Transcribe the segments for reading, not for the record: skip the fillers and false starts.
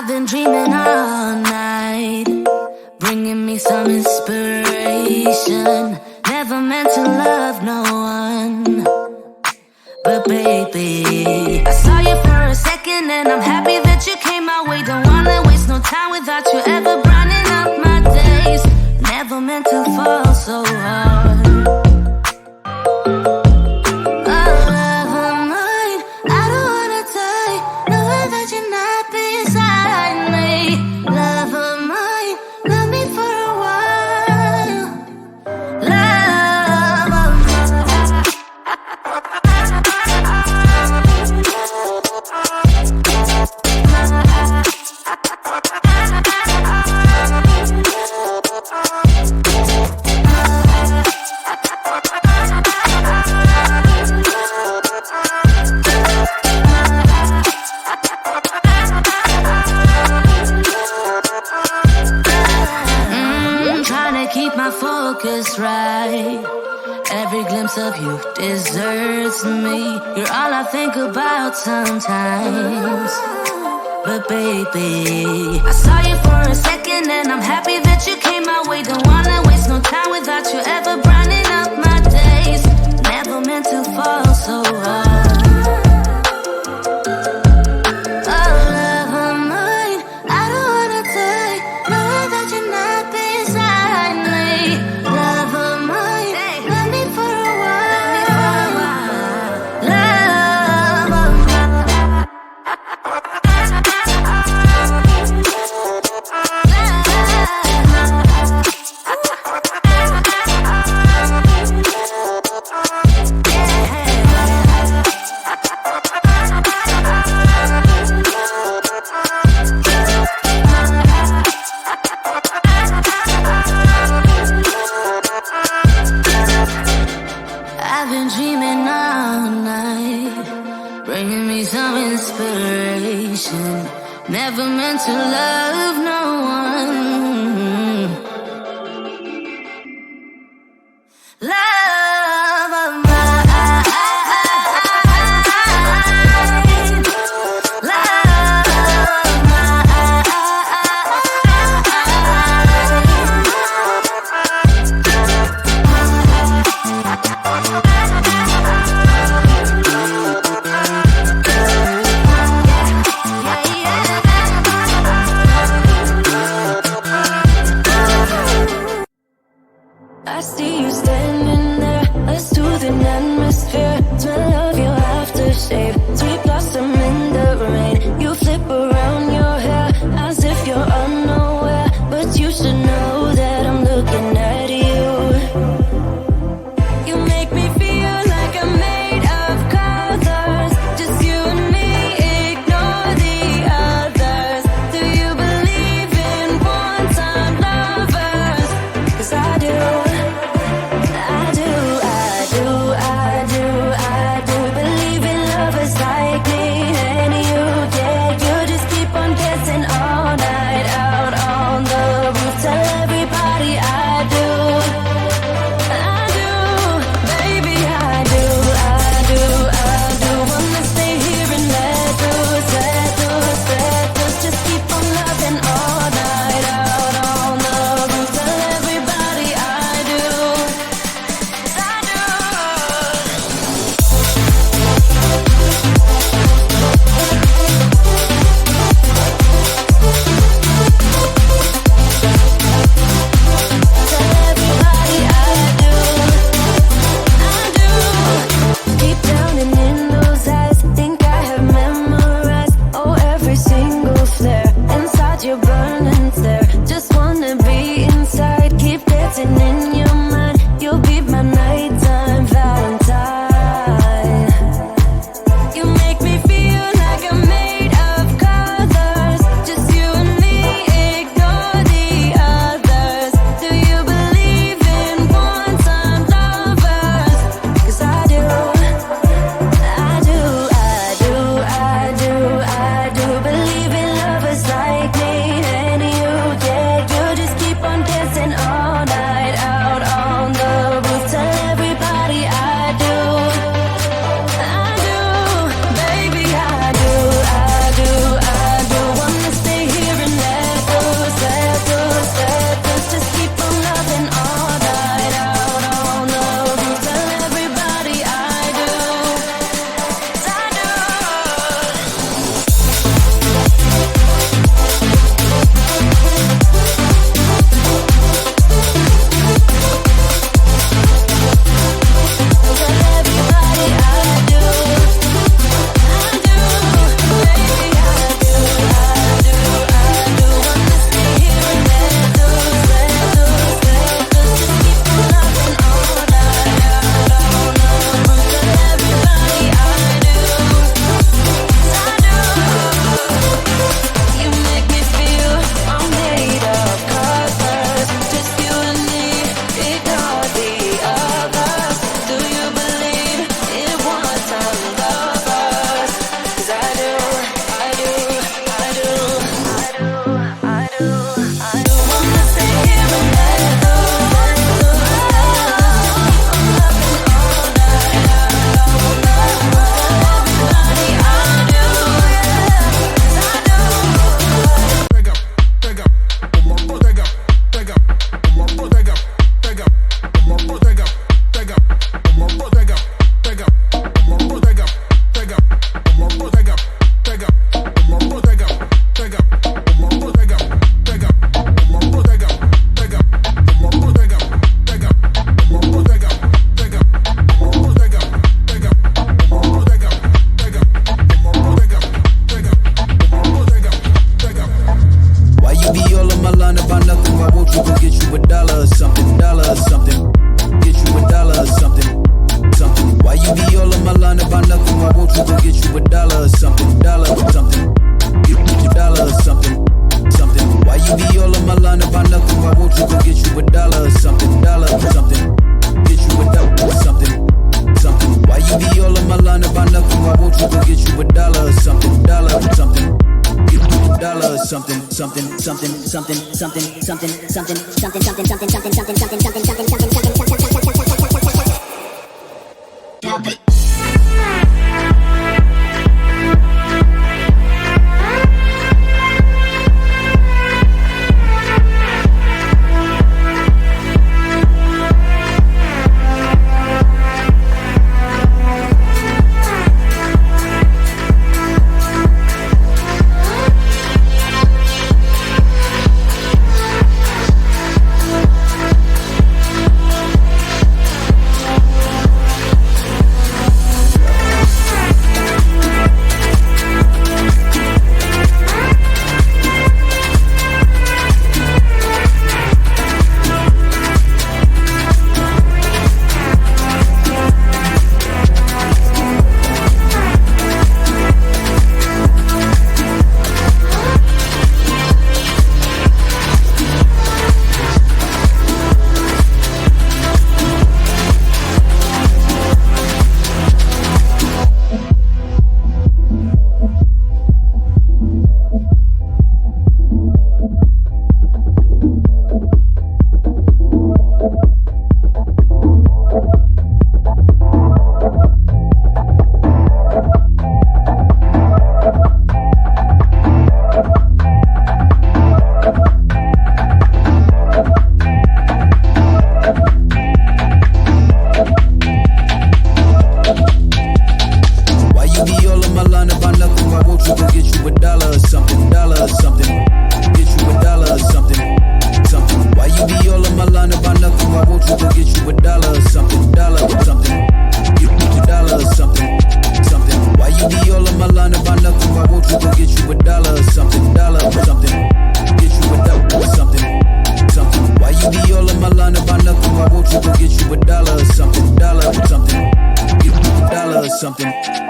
I've been dreaming all night, bringing me some inspiration. Never meant to love no one, but baby, I saw you for a second and I'm happy that you came my way. Don't wanna waste no time without you ever brightening up my days. Never meant to fall so hard. Keep my focus right. Every glimpse of you deserts me. You're all I think about sometimes. But baby, I saw you for a second and I'm happy that you came my way. Don't wanna waste no time without you ever brightening up my days. Never meant to fall so hard. I've been dreaming all night, bringing me some inspiration. Never meant to love no one. Love of mine. something, something, something, something, something, something, something, something, something, something, something, something, something, something. Something.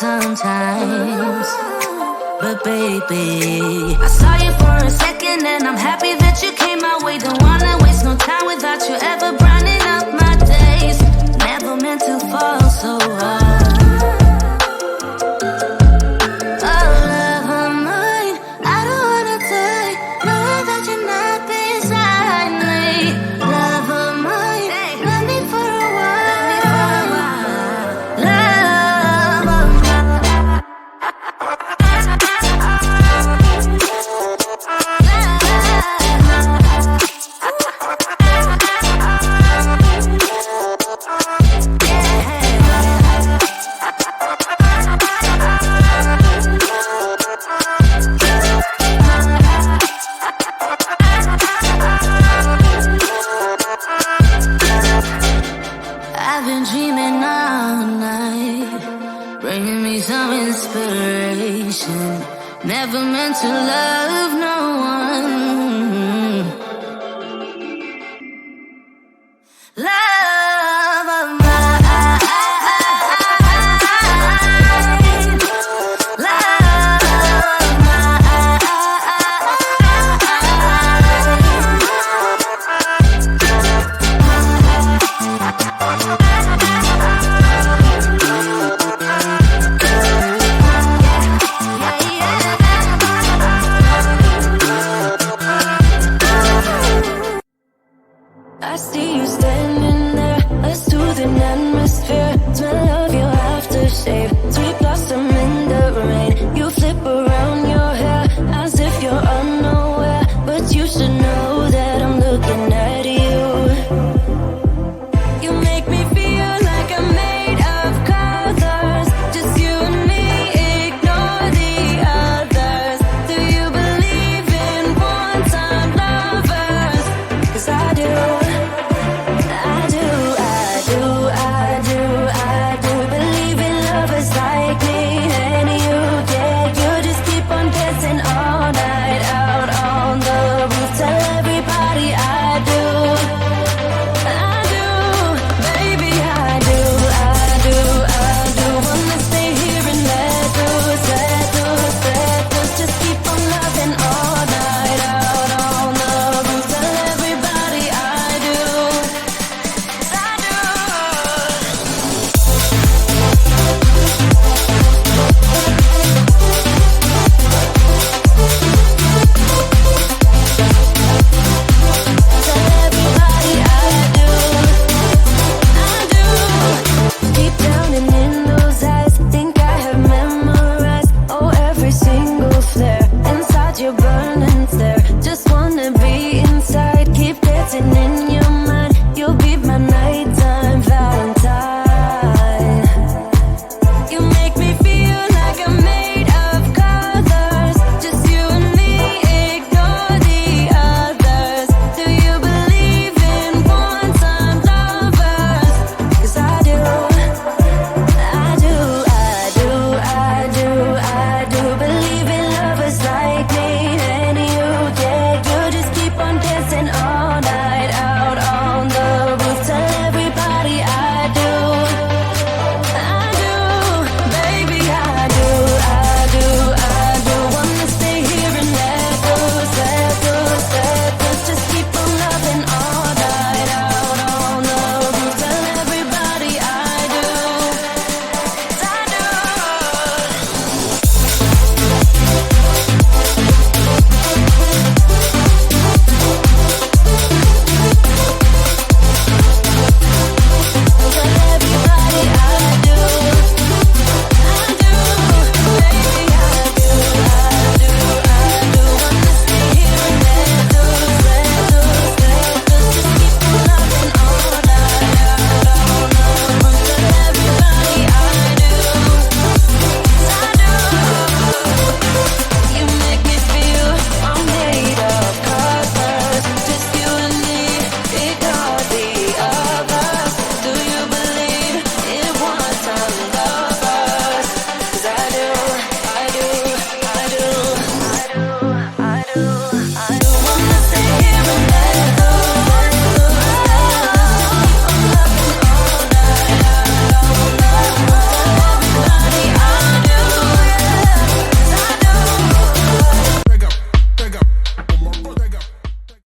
Sometimes, but baby, I saw you for a second and I'm happy that you came my way. Don't wanna waste no time without you ever brightening up my days. Never meant to fall so hard. I see you standing there, a soothing atmosphere. Smell of your aftershave, sweet blossom in the rain. You flip around your hair as if you're unaware, but you should know